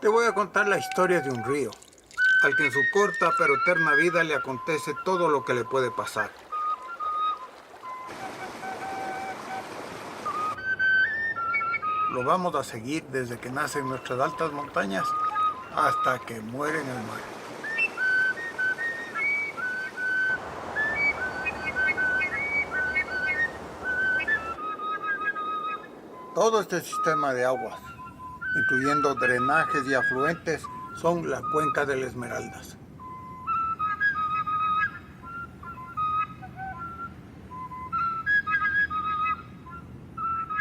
Te voy a contar la historia de un río, al que en su corta pero eterna vida le acontece todo lo que le puede pasar. Lo vamos a seguir desde que nace en nuestras altas montañas hasta que muere en el mar. Todo este sistema de aguas, incluyendo drenajes y afluentes, son la cuenca del Esmeraldas.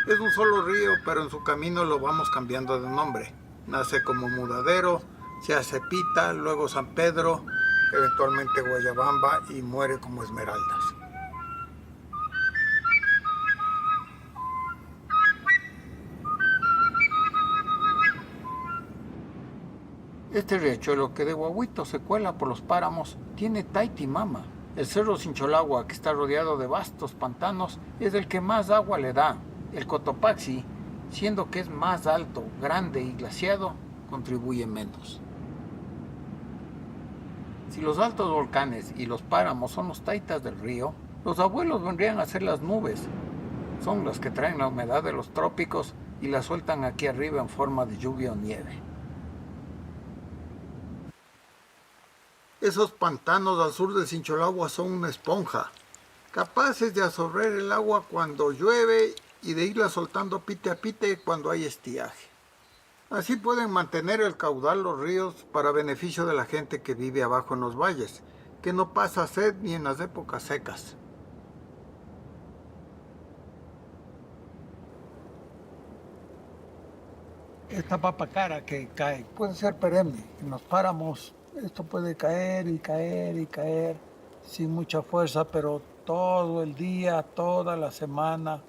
Es un solo río, pero en su camino lo vamos cambiando de nombre. Nace como Mudadero, se hace Pita, luego San Pedro, eventualmente Guayabamba y muere como Esmeraldas. Este riachuelo que de guaguito se cuela por los páramos tiene Taitimama. El cerro Sincholagua, que está rodeado de vastos pantanos, es el que más agua le da. El Cotopaxi, siendo que es más alto, grande y glaciado, contribuye menos. Si los altos volcanes y los páramos son los taitas del río, los abuelos vendrían a ser las nubes. Son las que traen la humedad de los trópicos y la sueltan aquí arriba en forma de lluvia o nieve. Esos pantanos al sur de Sincholagua son una esponja, capaces de absorber el agua cuando llueve y de irla soltando pite a pite cuando hay estiaje. Así pueden mantener el caudal los ríos para beneficio de la gente que vive abajo en los valles, que no pasa sed ni en las épocas secas. Esta papa cara que cae puede ser perenne. En los páramos esto puede caer y caer y caer sin mucha fuerza, pero todo el día, toda la semana.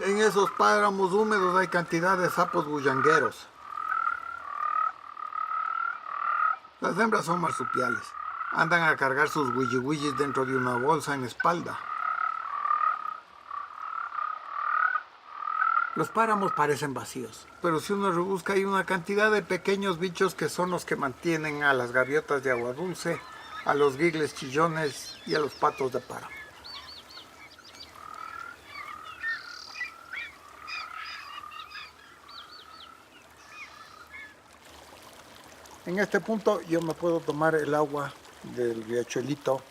En esos páramos húmedos hay cantidad de sapos bullangueros. Las hembras son marsupiales. Andan a cargar sus williwillis dentro de una bolsa en espalda. Los páramos parecen vacíos, pero si uno rebusca hay una cantidad de pequeños bichos que son los que mantienen a las gaviotas de agua dulce, a los guigles chillones y a los patos de páramo. En este punto yo me puedo tomar el agua del riachuelito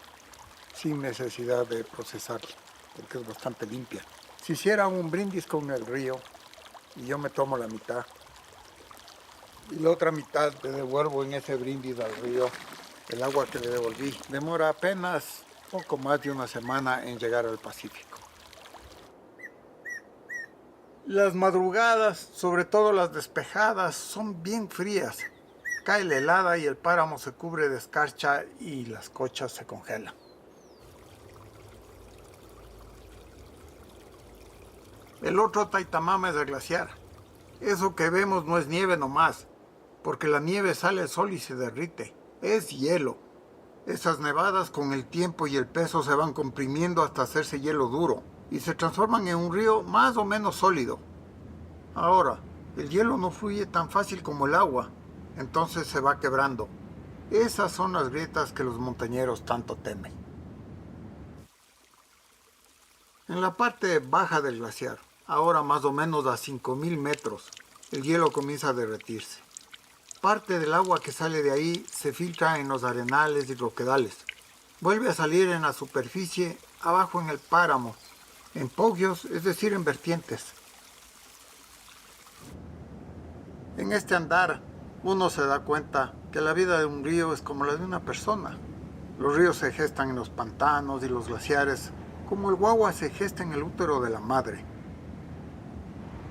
sin necesidad de procesarla, porque es bastante limpia. Si hiciera un brindis con el río y yo me tomo la mitad y la otra mitad le devuelvo en ese brindis al río, el agua que le devolví, demora apenas poco más de una semana en llegar al Pacífico. Las madrugadas, sobre todo las despejadas, son bien frías. Cae la helada y el páramo se cubre de escarcha y las cochas se congelan. El otro Taitamama es el glaciar. Eso que vemos no es nieve nomás, porque la nieve sale al sol y se derrite. Es hielo. Esas nevadas con el tiempo y el peso se van comprimiendo hasta hacerse hielo duro y se transforman en un río más o menos sólido. Ahora, el hielo no fluye tan fácil como el agua. Entonces se va quebrando. Esas son las grietas que los montañeros tanto temen. En la parte baja del glaciar, ahora más o menos a 5.000 metros, el hielo comienza a derretirse. Parte del agua que sale de ahí se filtra en los arenales y roquedales. Vuelve a salir en la superficie, abajo en el páramo, en pogios, es decir, en vertientes. En este andar, uno se da cuenta que la vida de un río es como la de una persona. Los ríos se gestan en los pantanos y los glaciares, como el guagua se gesta en el útero de la madre.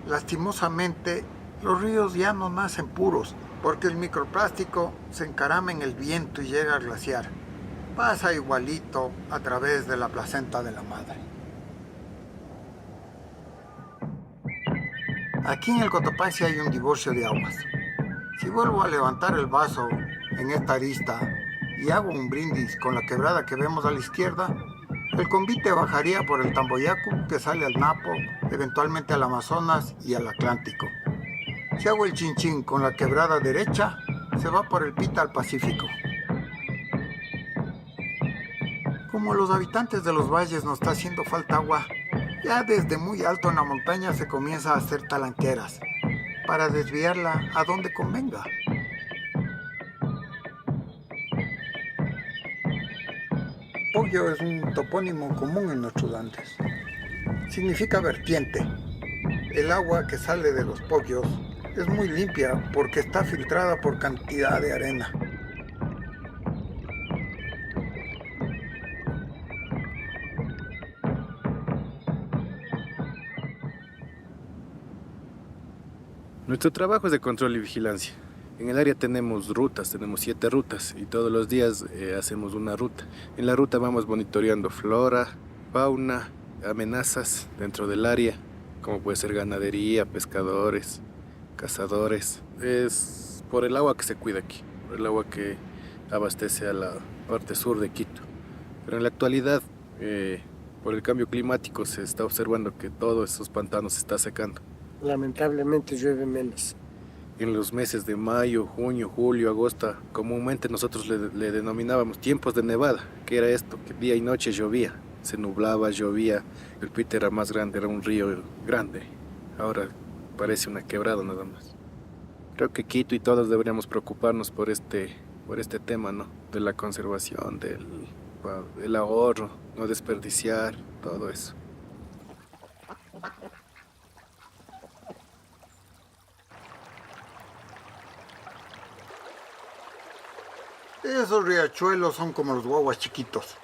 Lastimosamente, Los ríos ya no nacen puros, porque el microplástico se encarama en el viento y llega al glaciar. Pasa igualito a través de la placenta de la madre. Aquí en el Cotopaxi hay un divorcio de aguas. Si vuelvo a levantar el vaso en esta arista y hago un brindis con la quebrada que vemos a la izquierda, el convite bajaría por el Tamboyacu que sale al Napo, eventualmente al Amazonas y al Atlántico. Si hago el chinchín con la quebrada derecha, se va por el Pita al Pacífico. Como los habitantes de los valles nos está haciendo falta agua, ya desde muy alto en la montaña se comienza a hacer talanqueras para desviarla a donde convenga. Poggio es un topónimo común en nuestros Andes. Significa vertiente. El agua que sale de los poggios es muy limpia porque está filtrada por cantidad de arena. Nuestro trabajo es de control y vigilancia. En el área tenemos 7 rutas y todos los días hacemos una ruta. En la ruta vamos monitoreando flora, fauna, amenazas dentro del área, como puede ser ganadería, pescadores, cazadores. Es por el agua que se cuida aquí, por el agua que abastece a la parte sur de Quito. Pero en la actualidad, por el cambio climático, se está observando que todos esos pantanos se está secando. Lamentablemente llueve menos. En los meses de mayo, junio, julio, agosto, comúnmente nosotros le denominábamos tiempos de nevada, que era esto, que día y noche llovía, se nublaba, llovía, el Pita era más grande, era un río grande, ahora parece una quebrada nada más. Creo que Quito y todos deberíamos preocuparnos por este tema, ¿no? De la conservación, del ahorro, no desperdiciar, todo eso. Esos riachuelos son como los guaguas chiquitos.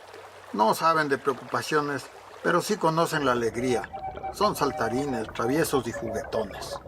No saben de preocupaciones, pero sí conocen la alegría. Son saltarines, traviesos y juguetones.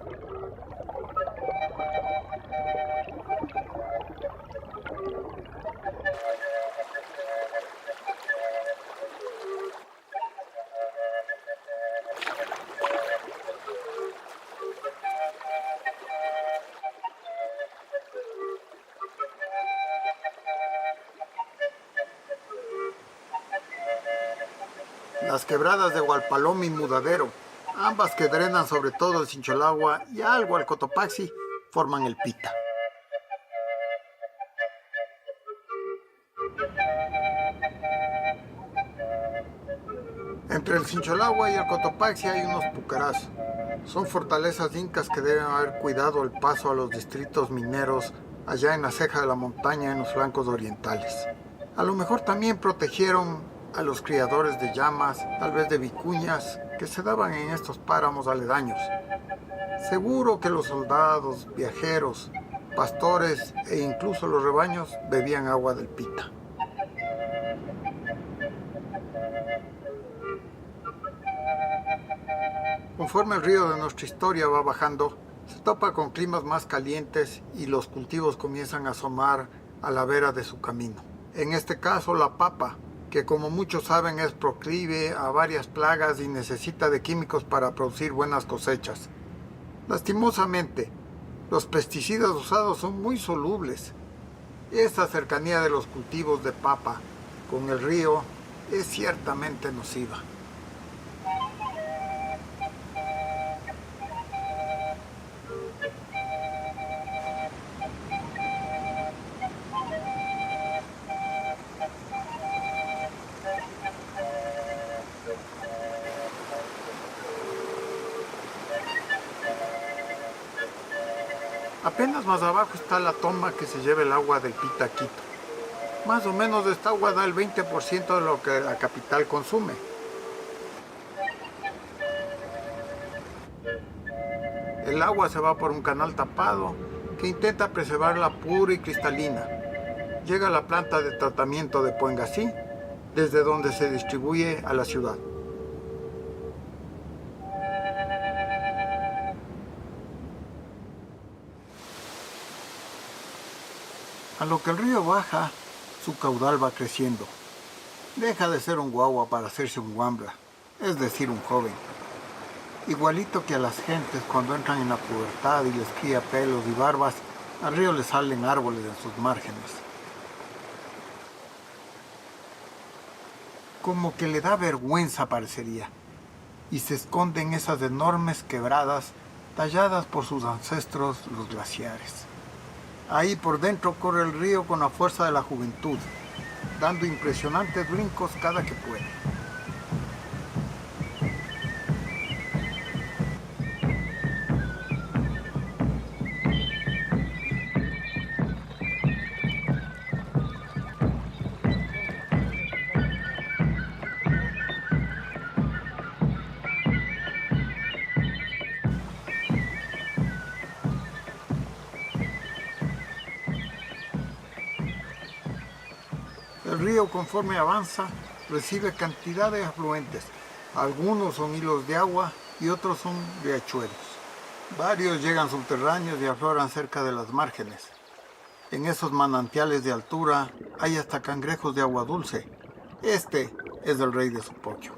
Las quebradas de Hualpaloma y Mudadero, ambas que drenan sobre todo el Sincholagua y algo al Cotopaxi, forman el Pita. Entre el Sincholagua y el Cotopaxi hay unos pucarás. Son fortalezas incas que deben haber cuidado el paso a los distritos mineros allá en la ceja de la montaña en los flancos orientales. A lo mejor también protegieron a los criadores de llamas, tal vez de vicuñas, que se daban en estos páramos aledaños. Seguro que los soldados, viajeros, pastores e incluso los rebaños bebían agua del Pita. Conforme el río de nuestra historia va bajando, se topa con climas más calientes y los cultivos comienzan a asomar a la vera de su camino. En este caso, la papa, que como muchos saben es proclive a varias plagas y necesita de químicos para producir buenas cosechas. Lastimosamente, los pesticidas usados son muy solubles. Esta cercanía de los cultivos de papa con el río es ciertamente nociva. Apenas más abajo está la toma que se lleva el agua del Pita a Quito. Más o menos esta agua da el 20% de lo que la capital consume. El agua se va por un canal tapado que intenta preservarla pura y cristalina. Llega a la planta de tratamiento de Puengasí, desde donde se distribuye a la ciudad. A lo que el río baja, su caudal va creciendo. Deja de ser un guagua para hacerse un guambra, es decir, un joven. Igualito que a las gentes cuando entran en la pubertad y les cría pelos y barbas, al río le salen árboles en sus márgenes. Como que le da vergüenza parecería, y se esconde en esas enormes quebradas talladas por sus ancestros los glaciares. Ahí por dentro corre el río con la fuerza de la juventud, dando impresionantes brincos cada que puede. El río, conforme avanza, recibe cantidad de afluentes. Algunos son hilos de agua y otros son riachuelos. Varios llegan subterráneos y afloran cerca de las márgenes. En esos manantiales de altura hay hasta cangrejos de agua dulce. Este es el rey de Sopoquio.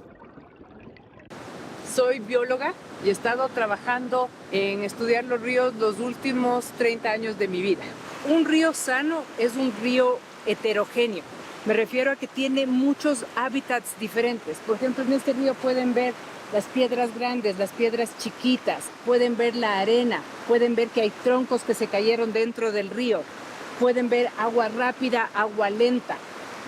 Soy bióloga y he estado trabajando en estudiar los ríos los últimos 30 años de mi vida. Un río sano es un río heterogéneo. Me refiero a que tiene muchos hábitats diferentes. Por ejemplo, en este río pueden ver las piedras grandes, las piedras chiquitas, pueden ver la arena, pueden ver que hay troncos que se cayeron dentro del río, pueden ver agua rápida, agua lenta,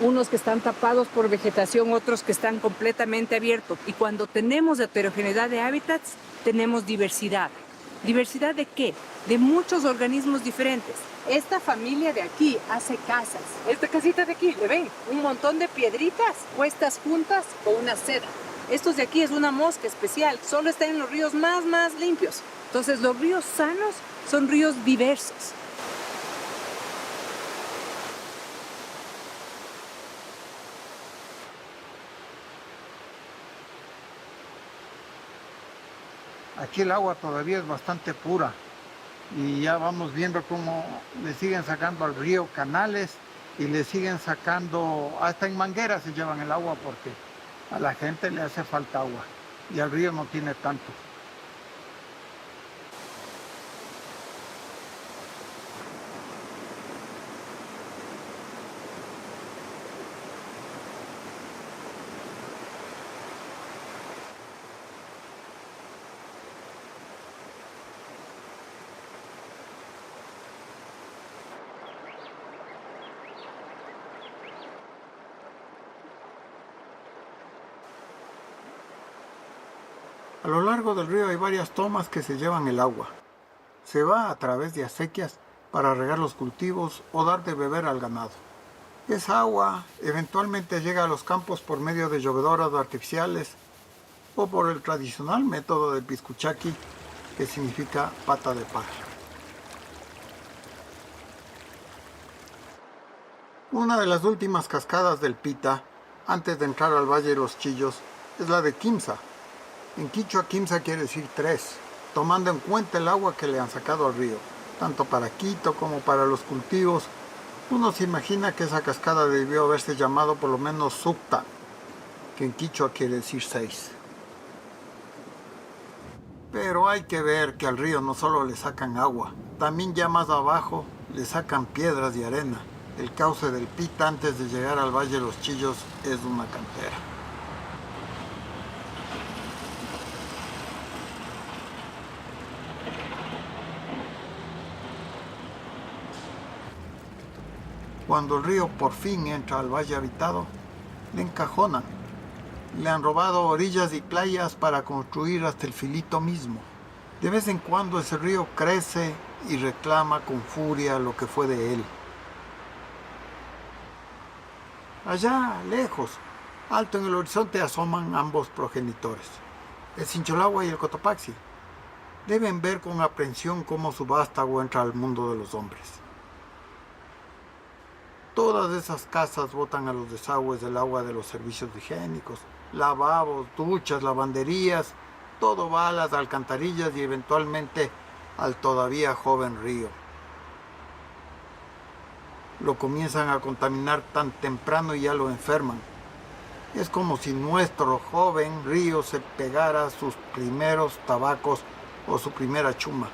unos que están tapados por vegetación, otros que están completamente abiertos. Y cuando tenemos heterogeneidad de hábitats, tenemos diversidad. ¿Diversidad de qué? De muchos organismos diferentes. Esta familia de aquí hace casas. Esta casita de aquí, ¿le ven? Un montón de piedritas puestas juntas con una seda. Estos de aquí es una mosca especial, solo está en los ríos más limpios. Entonces los ríos sanos son ríos diversos. Aquí el agua todavía es bastante pura y ya vamos viendo cómo le siguen sacando al río canales y le siguen sacando, hasta en mangueras se llevan el agua porque a la gente le hace falta agua y al río no tiene tanto. A lo largo del río hay varias tomas que se llevan el agua. Se va a través de acequias para regar los cultivos o dar de beber al ganado. Esa agua eventualmente llega a los campos por medio de llovedoras artificiales o por el tradicional método de piscuchaqui, que significa pata de paja. Una de las últimas cascadas del Pita, antes de entrar al Valle de los Chillos, es la de Quimsa. En quichua, Quimsa quiere decir 3, tomando en cuenta el agua que le han sacado al río, tanto para Quito como para los cultivos. Uno se imagina que esa cascada debió haberse llamado por lo menos Sucta, que en quichua quiere decir 6. Pero hay que ver que al río no solo le sacan agua, también ya más abajo le sacan piedras y arena. El cauce del Pita antes de llegar al Valle de los Chillos es una cantera. Cuando el río por fin entra al valle habitado, le encajonan. Le han robado orillas y playas para construir hasta el filito mismo. De vez en cuando ese río crece y reclama con furia lo que fue de él. Allá, lejos, alto en el horizonte, asoman ambos progenitores, el Sincholagua y el Cotopaxi. Deben ver con aprensión cómo su vástago entra al mundo de los hombres. Todas esas casas botan a los desagües del agua de los servicios higiénicos, lavabos, duchas, lavanderías, todo va a las alcantarillas y eventualmente al todavía joven río. lo comienzan a contaminar tan temprano y ya lo enferman. Es como si nuestro joven río se pegara a sus primeros tabacos o su primera chuma.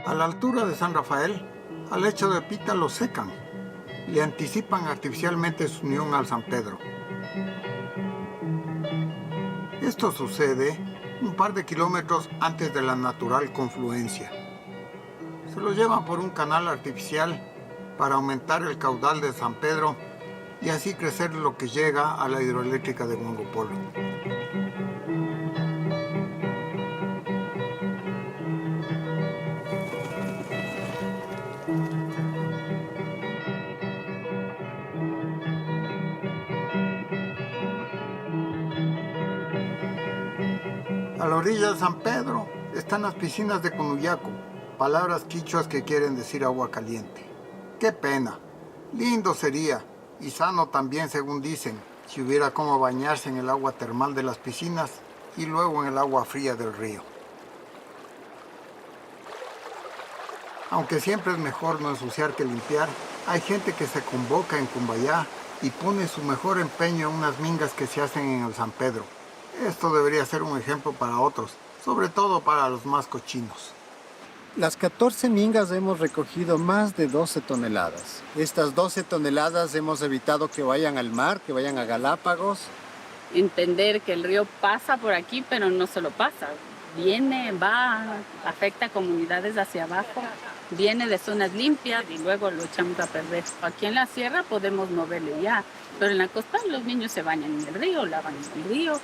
A la altura de San Rafael, al lecho de Pita lo secan. Le anticipan artificialmente su unión al San Pedro. Esto sucede un par de kilómetros antes de la natural confluencia. Se lo llevan por un canal artificial para aumentar el caudal de San Pedro y así crecer lo que llega a la hidroeléctrica de Huangopolo. A la orilla de San Pedro están las piscinas de Cunuyaco, palabras quichuas que quieren decir agua caliente. ¡Qué pena! Lindo sería, y sano también según dicen, si hubiera cómo bañarse en el agua termal de las piscinas y luego en el agua fría del río. Aunque siempre es mejor no ensuciar que limpiar, hay gente que se convoca en Cumbayá y pone su mejor empeño en unas mingas que se hacen en el San Pedro. Esto debería ser un ejemplo para otros, sobre todo para los más cochinos. Las 14 mingas hemos recogido más de 12 toneladas. Estas 12 toneladas hemos evitado que vayan al mar, que vayan a Galápagos. Entender que el río pasa por aquí, pero no solo pasa. Viene, va, afecta a comunidades hacia abajo, viene de zonas limpias y luego lo echamos a perder. Aquí en la sierra podemos moverle ya, pero en la costa los niños se bañan en el río, lavan en el río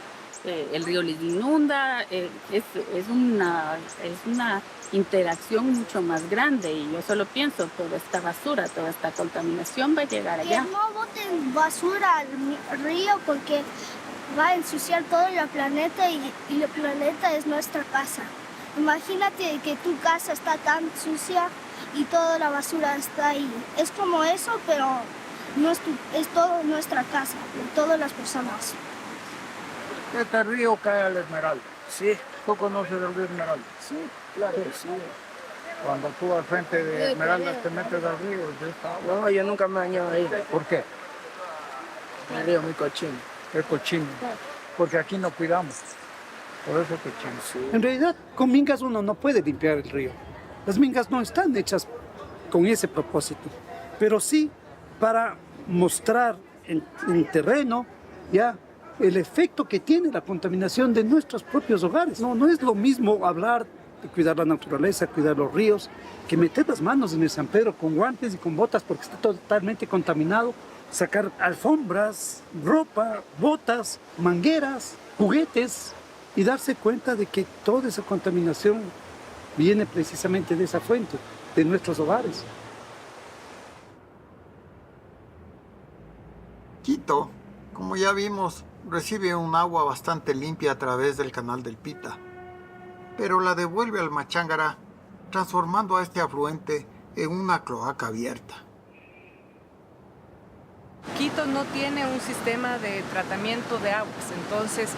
les inunda, es una interacción mucho más grande y yo solo pienso, toda esta basura, toda esta contaminación va a llegar allá. Que no boten basura al río porque va a ensuciar todo el planeta y el planeta es nuestra casa. Imagínate que tu casa está tan sucia y toda la basura está ahí. Es como eso, pero no es todo nuestra casa, de todas las personas. Este río cae al Esmeralda. Sí. ¿Tú conoces el río Esmeralda? Sí, claro. Sí. Cuando tú al frente de Esmeralda te metes al río, ya está agua. No, yo nunca me he bañado ahí. ¿Por qué? El río es muy cochino. Es cochino. Porque aquí no cuidamos. Por eso es cochino. Sí. En realidad, con mingas uno no puede limpiar el río. Las mingas no están hechas con ese propósito, pero sí para mostrar en terreno ya el efecto que tiene la contaminación de nuestros propios hogares. No es lo mismo hablar de cuidar la naturaleza, cuidar los ríos, que meter las manos en el San Pedro con guantes y con botas porque está totalmente contaminado, sacar alfombras, ropa, botas, mangueras, juguetes y darse cuenta de que toda esa contaminación viene precisamente de esa fuente, de nuestros hogares. Quito, como ya vimos, recibe un agua bastante limpia a través del canal del Pita, pero la devuelve al Machángara, transformando a este afluente en una cloaca abierta. Quito no tiene un sistema de tratamiento de aguas, entonces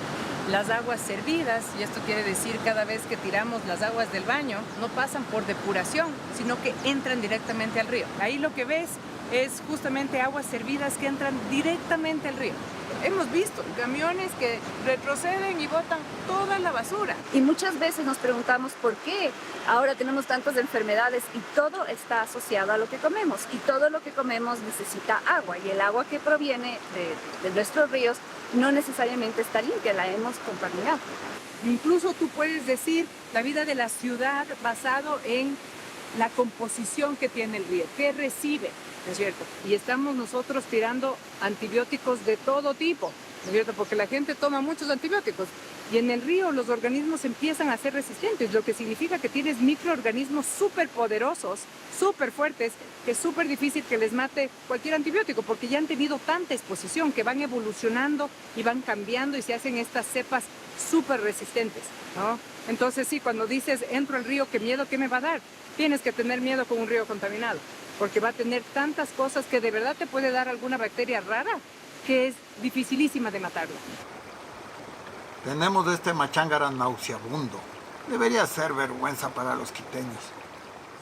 las aguas servidas, y esto quiere decir cada vez que tiramos las aguas del baño, no pasan por depuración, sino que entran directamente al río. Ahí lo que ves es justamente aguas servidas que entran directamente al río. Hemos visto camiones que retroceden y botan toda la basura. Y muchas veces nos preguntamos por qué ahora tenemos tantas enfermedades y todo está asociado a lo que comemos. Y todo lo que comemos necesita agua y el agua que proviene de nuestros ríos no necesariamente está limpia, la hemos contaminado. Incluso tú puedes decir la vida de la ciudad basado en la composición que tiene el río, qué recibe, ¿no es cierto? Y estamos nosotros tirando antibióticos de todo tipo, ¿no es cierto? Porque la gente toma muchos antibióticos y en el río los organismos empiezan a ser resistentes, lo que significa que tienes microorganismos súper poderosos, súper fuertes, que es súper difícil que les mate cualquier antibiótico porque ya han tenido tanta exposición que van evolucionando y van cambiando y se hacen estas cepas súper resistentes, ¿no? Entonces sí, cuando dices entro al río, ¿qué miedo? ¿Qué me va a dar? Tienes que tener miedo con un río contaminado. porque va a tener tantas cosas que de verdad te puede dar alguna bacteria rara que es dificilísima de matarla. Tenemos este machángara nauseabundo. Debería ser vergüenza para los quiteños.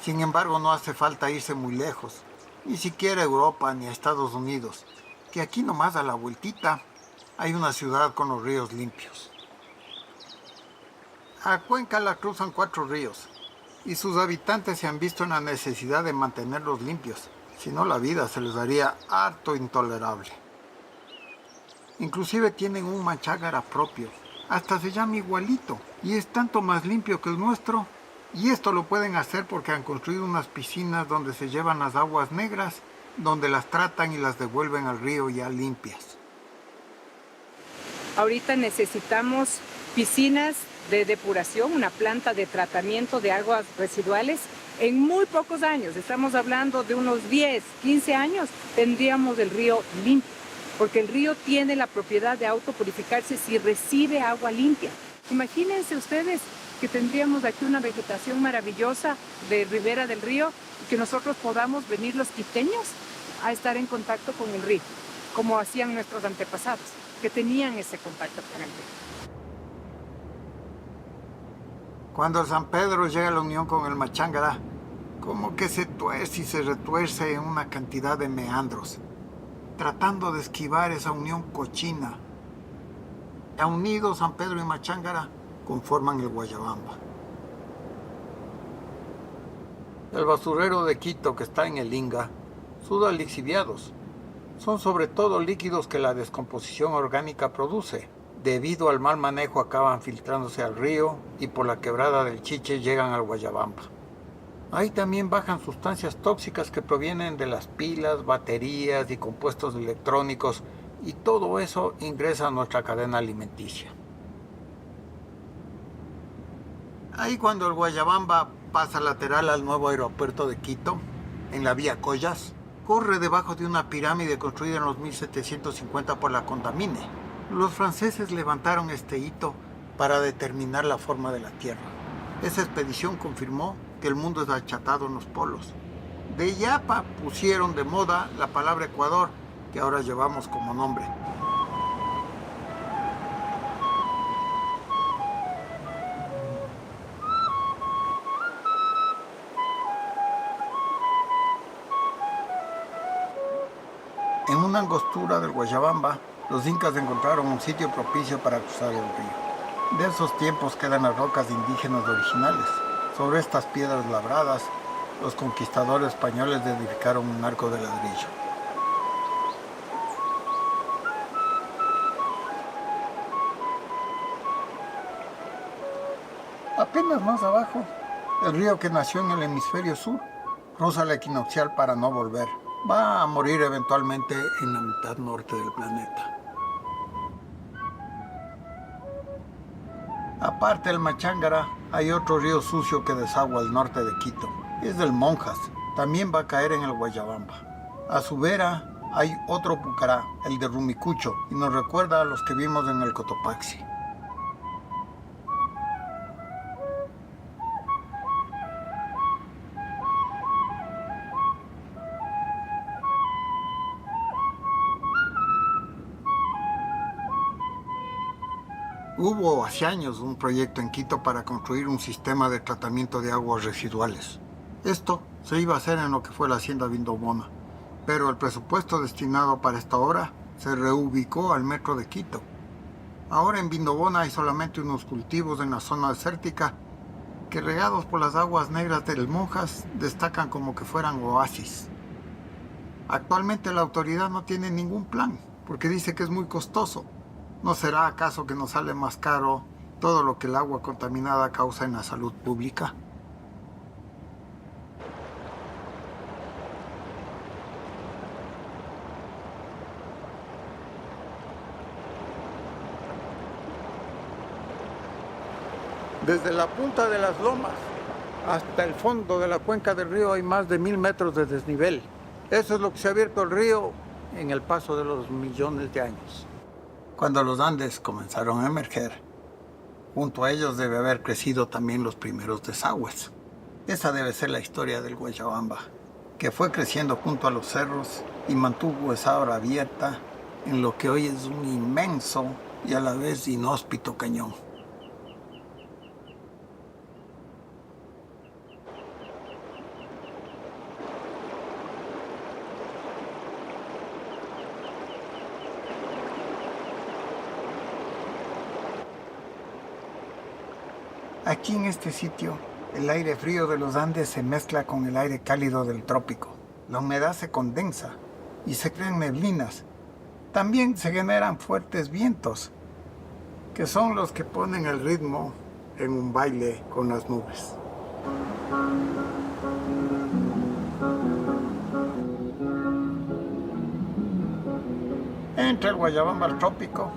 Sin embargo, no hace falta irse muy lejos, ni siquiera a Europa ni a Estados Unidos, que aquí nomás a la vueltita hay una ciudad con los ríos limpios. A Cuenca la cruzan 4 ríos, y sus habitantes se han visto en la necesidad de mantenerlos limpios, si no la vida se les haría harto intolerable. Inclusive tienen un machángara propio, hasta se llama igualito, y es tanto más limpio que el nuestro. Y esto lo pueden hacer porque han construido unas piscinas donde se llevan las aguas negras, donde las tratan y las devuelven al río ya limpias. Ahorita necesitamos piscinas de depuración, una planta de tratamiento de aguas residuales. En muy pocos años, estamos hablando de unos 10, 15 años, tendríamos el río limpio, porque el río tiene la propiedad de autopurificarse si recibe agua limpia. Imagínense ustedes que tendríamos aquí una vegetación maravillosa de ribera del río y que nosotros podamos venir los quiteños a estar en contacto con el río, como hacían nuestros antepasados, que tenían ese contacto con el río. Cuando el San Pedro llega a la unión con el machángara, como que se tuerce y se retuerce en una cantidad de meandros, tratando de esquivar esa unión cochina. Ya unidos, San Pedro y machángara conforman el Guayabamba. El basurero de Quito, que está en el Inga, suda lixiviados. Son sobre todo líquidos que la descomposición orgánica produce. Debido al mal manejo acaban filtrándose al río y por la quebrada del Chiche llegan al Guayabamba. Ahí también bajan sustancias tóxicas que provienen de las pilas, baterías y compuestos electrónicos, y todo eso ingresa a nuestra cadena alimenticia. Ahí cuando el Guayabamba pasa lateral al nuevo aeropuerto de Quito, en la vía Collas, corre debajo de una pirámide construida en los 1750 por la Condamine. Los franceses levantaron este hito para determinar la forma de la Tierra. Esa expedición confirmó que el mundo es achatado en los polos. De Yapa pusieron de moda la palabra Ecuador, que ahora llevamos como nombre. En una angostura del Guayabamba, los incas encontraron un sitio propicio para cruzar el río. De esos tiempos quedan las rocas indígenas originales. Sobre estas piedras labradas, los conquistadores españoles edificaron un arco de ladrillo. Apenas más abajo, el río que nació en el hemisferio sur cruza la equinoccial para no volver. Va a morir eventualmente en la mitad norte del planeta. Aparte del machángara, hay otro río sucio que desagua al norte de Quito. Es del Monjas. También va a caer en el Guayabamba. A su vera hay otro pucará, el de Rumicucho, y nos recuerda a los que vimos en el Cotopaxi. Hubo hace años un proyecto en Quito para construir un sistema de tratamiento de aguas residuales. Esto se iba a hacer en lo que fue la hacienda Vindobona, pero el presupuesto destinado para esta obra se reubicó al metro de Quito. Ahora en Vindobona hay solamente unos cultivos en la zona desértica que, regados por las aguas negras del Monjas, destacan como que fueran oasis. Actualmente la autoridad no tiene ningún plan porque dice que es muy costoso. ¿No será acaso que nos sale más caro todo lo que el agua contaminada causa en la salud pública? Desde la punta de las lomas hasta el fondo de la cuenca del río hay más de 1000 metros de desnivel. Eso es lo que se ha abierto el río en el paso de los millones de años. Cuando los Andes comenzaron a emerger, junto a ellos debe haber crecido también los primeros desagües. Esa debe ser la historia del Guayabamba, que fue creciendo junto a los cerros y mantuvo esa obra abierta en lo que hoy es un inmenso y a la vez inhóspito cañón. Aquí en este sitio, el aire frío de los Andes se mezcla con el aire cálido del trópico. La humedad se condensa y se crean neblinas. También se generan fuertes vientos, que son los que ponen el ritmo en un baile con las nubes. Entre el Guayabamba al trópico,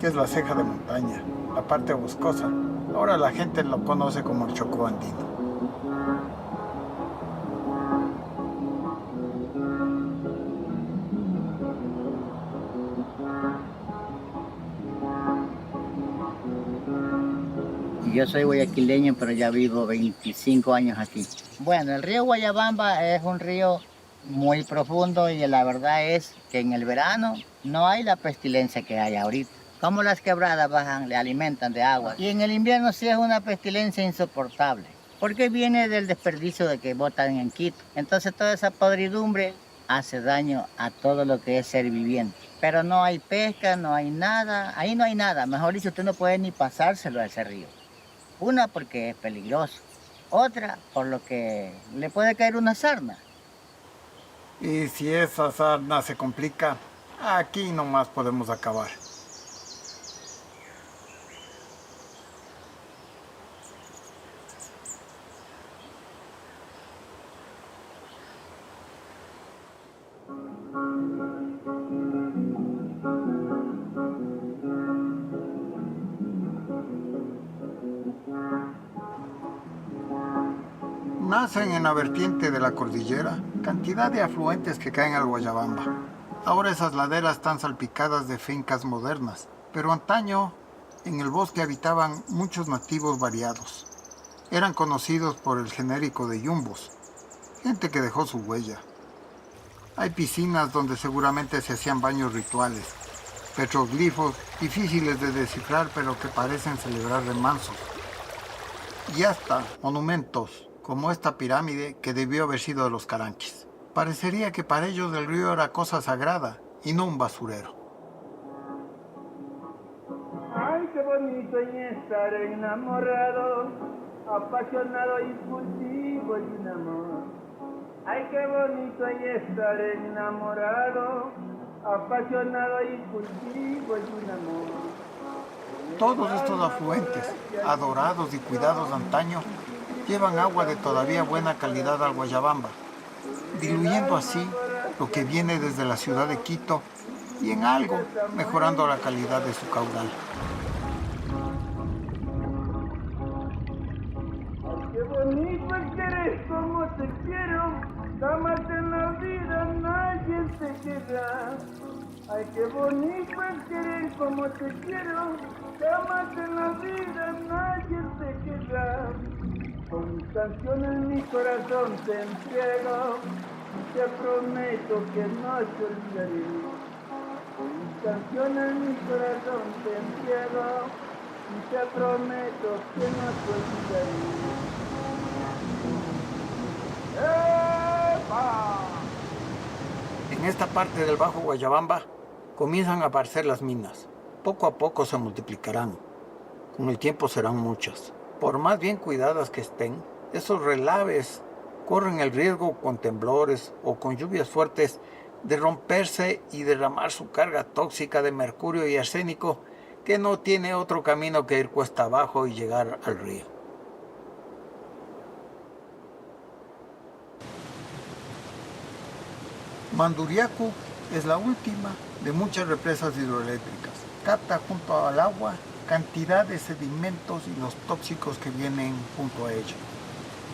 que es la ceja de montaña, la parte boscosa. Ahora la gente lo conoce como el Chocó andino. Yo soy guayaquileño, pero ya vivo 25 años aquí. Bueno, el río Guayabamba es un río muy profundo y la verdad es que en el verano no hay la pestilencia que hay ahorita. Como las quebradas bajan, le alimentan de agua. Y en el invierno sí es una pestilencia insoportable, porque viene del desperdicio de que botan en Quito. Entonces toda esa podridumbre hace daño a todo lo que es ser viviente. Pero no hay pesca, no hay nada, ahí no hay nada. Mejor dicho, usted no puede ni pasárselo a ese río. Una, porque es peligroso. Otra, por lo que le puede caer una sarna. Y si esa sarna se complica, aquí nomás podemos acabar. Nacen en la vertiente de la cordillera cantidad de afluentes que caen al Guayabamba. Ahora esas laderas están salpicadas de fincas modernas, pero antaño en el bosque habitaban muchos nativos variados. Eran conocidos por el genérico de yumbos, gente que dejó su huella. Hay piscinas donde seguramente se hacían baños rituales, petroglifos difíciles de descifrar pero que parecen celebrar remansos. Y hasta monumentos como esta pirámide que debió haber sido de los caranquis. Parecería que para ellos el río era cosa sagrada y no un basurero. Ay, qué bonito es estar enamorado, apasionado, impulsivo y un amor. Ay, qué bonito es estar enamorado, apasionado, impulsivo y un amor. Todos estos afluentes, adorados y cuidados de antaño, llevan agua de todavía buena calidad al Guayabamba, diluyendo así lo que viene desde la ciudad de Quito y en algo mejorando la calidad de su caudal. Qué bonito es querer como te quiero, jamás en la vida nadie se queda. Ay, qué bonito es querer como te quiero, jamás en la vida nadie se queda. Con mis canciones en mi corazón te entrego y te prometo que no te olvidaré. Con mis canciones en mi corazón te entrego y te prometo que no te olvidaré. ¡Epa! En esta parte del Bajo Guayabamba comienzan a aparecer las minas. Poco a poco se multiplicarán. Con el tiempo serán muchas. Por más bien cuidadas que estén, esos relaves corren el riesgo con temblores o con lluvias fuertes de romperse y derramar su carga tóxica de mercurio y arsénico que no tiene otro camino que ir cuesta abajo y llegar al río. Manduriacu es la última de muchas represas hidroeléctricas. Capta junto al agua cantidad de sedimentos y los tóxicos que vienen junto a ella.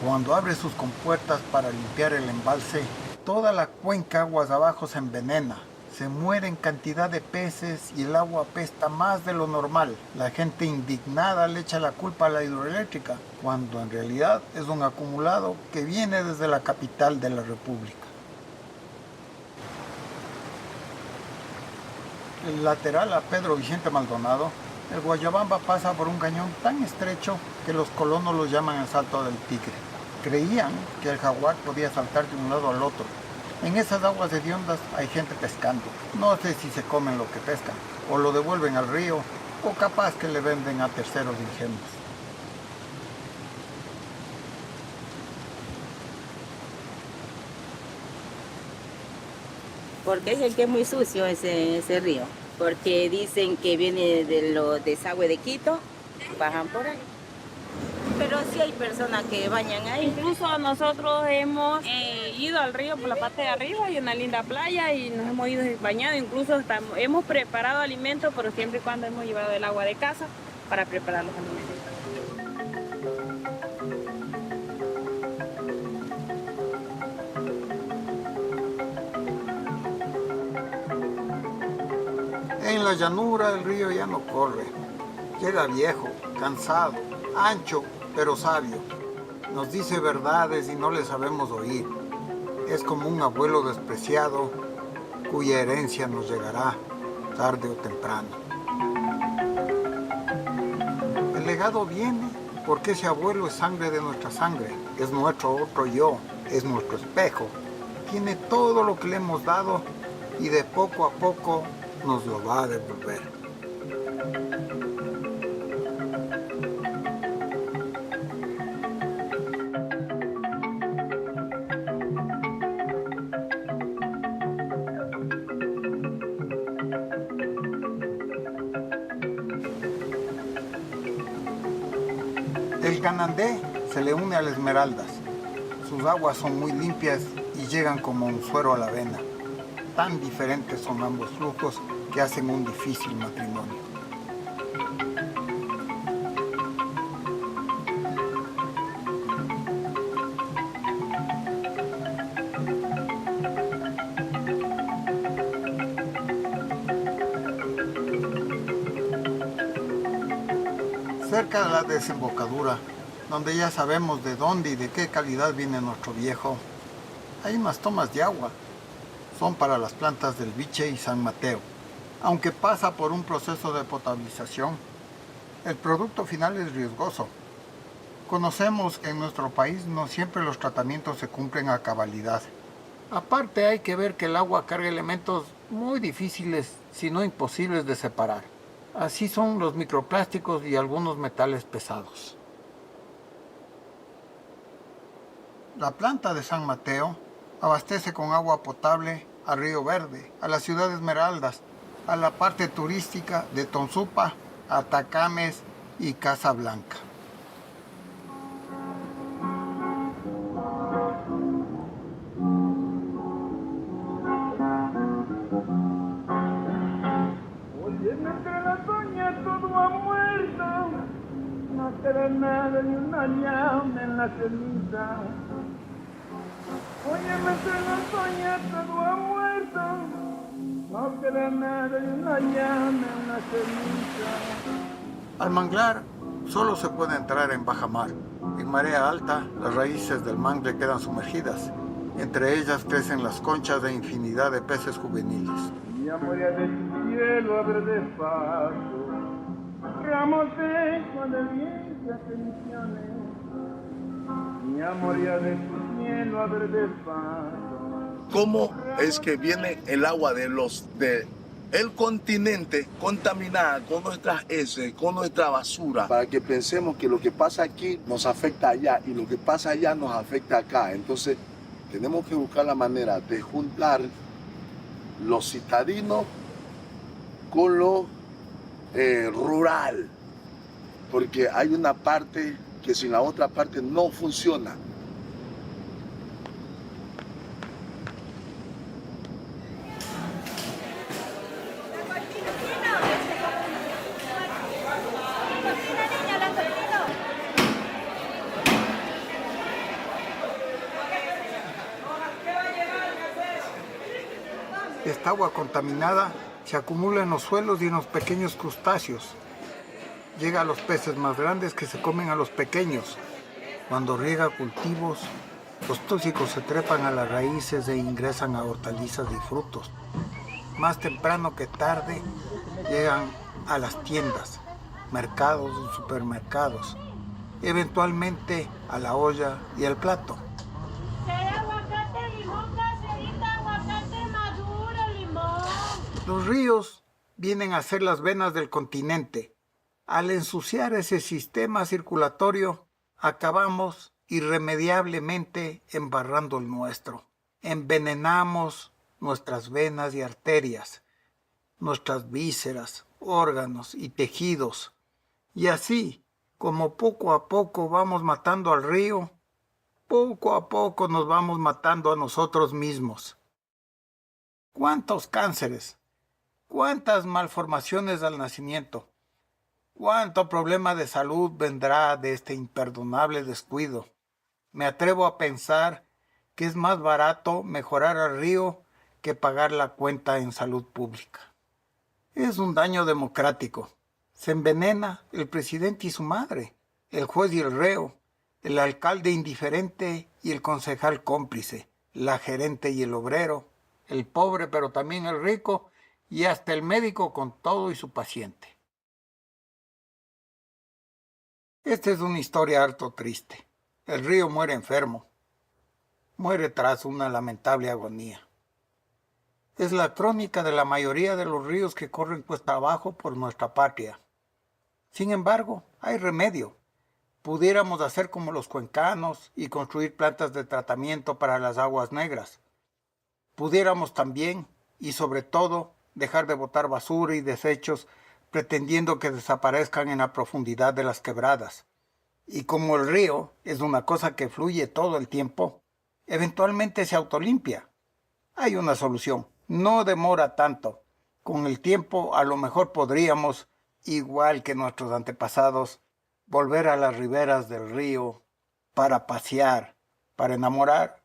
Cuando abre sus compuertas para limpiar el embalse, toda la cuenca aguas abajo se envenena, Se mueren cantidad de peces y el agua apesta más de lo normal. La gente indignada le echa la culpa a la hidroeléctrica, cuando en realidad es un acumulado que viene desde la capital de la República. El lateral a Pedro Vicente Maldonado, el Guayabamba pasa por un cañón tan estrecho que los colonos lo llaman el Salto del Tigre. Creían que el jaguar podía saltar de un lado al otro. En esas aguas hediondas hay gente pescando. No sé si se comen lo que pescan, o lo devuelven al río, o capaz que le venden a terceros ingenuos. Porque es el que es muy sucio ese río. Porque dicen que viene de los desagües de Quito, bajan por ahí. Pero sí hay personas que bañan ahí. Incluso nosotros hemos ido al río por la parte de arriba, hay una linda playa y nos hemos ido bañado. Incluso hemos preparado alimentos, pero siempre y cuando hemos llevado el agua de casa para preparar los alimentos. En la llanura el río ya no corre. Llega viejo, cansado, ancho, pero sabio. Nos dice verdades y no le sabemos oír. Es como un abuelo despreciado cuya herencia nos llegará tarde o temprano. El legado viene porque ese abuelo es sangre de nuestra sangre, es nuestro otro yo, es nuestro espejo. Tiene todo lo que le hemos dado y de poco a poco nos lo va a devolver. El Canandé se le une a las Esmeraldas. Sus aguas son muy limpias y llegan como un suero a la avena. Tan diferentes son ambos flujos que hacen un difícil matrimonio. Cerca de la desembocadura, donde ya sabemos de dónde y de qué calidad viene nuestro viejo, hay unas tomas de agua. Son para las plantas del Viche y San Mateo. Aunque pasa por un proceso de potabilización, el producto final es riesgoso. Conocemos que en nuestro país no siempre los tratamientos se cumplen a cabalidad. Aparte hay que ver que el agua carga elementos muy difíciles, si no imposibles de separar. Así son los microplásticos y algunos metales pesados. La planta de San Mateo abastece con agua potable a Río Verde, a la ciudad de Esmeraldas, a la parte turística de Tonsupa, Atacames y Casablanca. Óyeme, entre las doñas todo ha muerto, no queda nada ni una llama en la ceniza. Óyeme, entre las doñas todo ha muerto, no queda nada ni una llama en la ceniza. Al manglar solo se puede entrar en baja mar. En marea alta, las raíces del mangle quedan sumergidas. Entre ellas crecen las conchas de infinidad de peces juveniles. Mi amor ya de tu cielo abre despacio, ramos secos de viejas tensiones. Mi amor ya de tu cielo abre despacio. ¿Cómo es que viene el agua el continente contaminada con nuestras heces, con nuestra basura? Para que pensemos que lo que pasa aquí nos afecta allá y lo que pasa allá nos afecta acá. Entonces tenemos que buscar la manera de juntar lo citadino con lo rural, porque hay una parte que sin la otra parte no funciona. esta agua contaminada se acumula en los suelos y en los pequeños crustáceos. Llega a los peces más grandes que se comen a los pequeños. Cuando riega cultivos, los tóxicos se trepan a las raíces e ingresan a hortalizas y frutos. Más temprano que tarde llegan a las tiendas, mercados y supermercados, eventualmente a la olla y al plato. Los ríos vienen a ser las venas del continente. Al ensuciar ese sistema circulatorio, acabamos irremediablemente embarrando el nuestro. Envenenamos nuestras venas y arterias, nuestras vísceras, órganos y tejidos. Y así, como poco a poco vamos matando al río, poco a poco nos vamos matando a nosotros mismos. ¿Cuántos cánceres? ¿Cuántas malformaciones al nacimiento? ¿Cuánto problema de salud vendrá de este imperdonable descuido? Me atrevo a pensar que es más barato mejorar al río que pagar la cuenta en salud pública. Es un daño democrático. Se envenena el presidente y su madre, el juez y el reo, el alcalde indiferente y el concejal cómplice, la gerente y el obrero, el pobre pero también el rico y hasta el médico con todo y su paciente. Esta es una historia harto triste. El río muere enfermo. Muere tras una lamentable agonía. Es la crónica de la mayoría de los ríos que corren cuesta abajo por nuestra patria. Sin embargo, hay remedio. Pudiéramos hacer como los cuencanos y construir plantas de tratamiento para las aguas negras. Pudiéramos también, y sobre todo, dejar de botar basura y desechos pretendiendo que desaparezcan en la profundidad de las quebradas. Y como el río es una cosa que fluye todo el tiempo, eventualmente se autolimpia. Hay una solución, no demora tanto. Con el tiempo a lo mejor podríamos, igual que nuestros antepasados, volver a las riberas del río para pasear, para enamorar,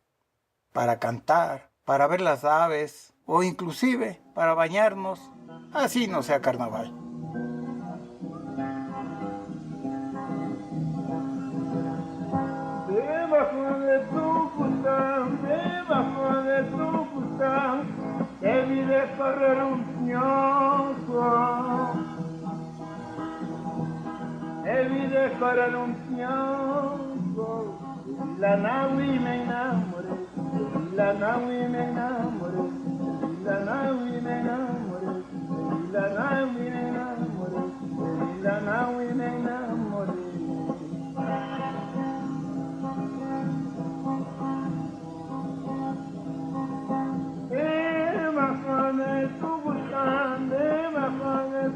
para cantar, para ver las aves o inclusive para bañarnos, así no sea carnaval. Debajo de tu custán, te vi de correr un ñoco. Te vi de correr un ñoco. La nahui me enamoré, la nahui me enamoré, la nahui me enamoré, la nahui me enamoré, la nahui me enamoré. Debajo de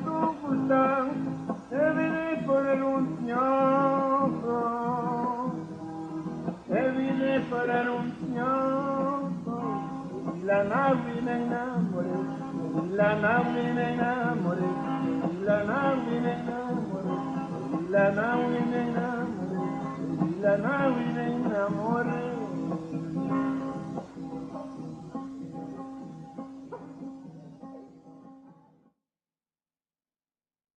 tu bután, te vi por el unñoco, te vi por el unñoco, y la nahui me enamoré, y la nahui me enamoré, y la nahui me enamoré, y la nahui me enamoré, y la nahui me enamoré.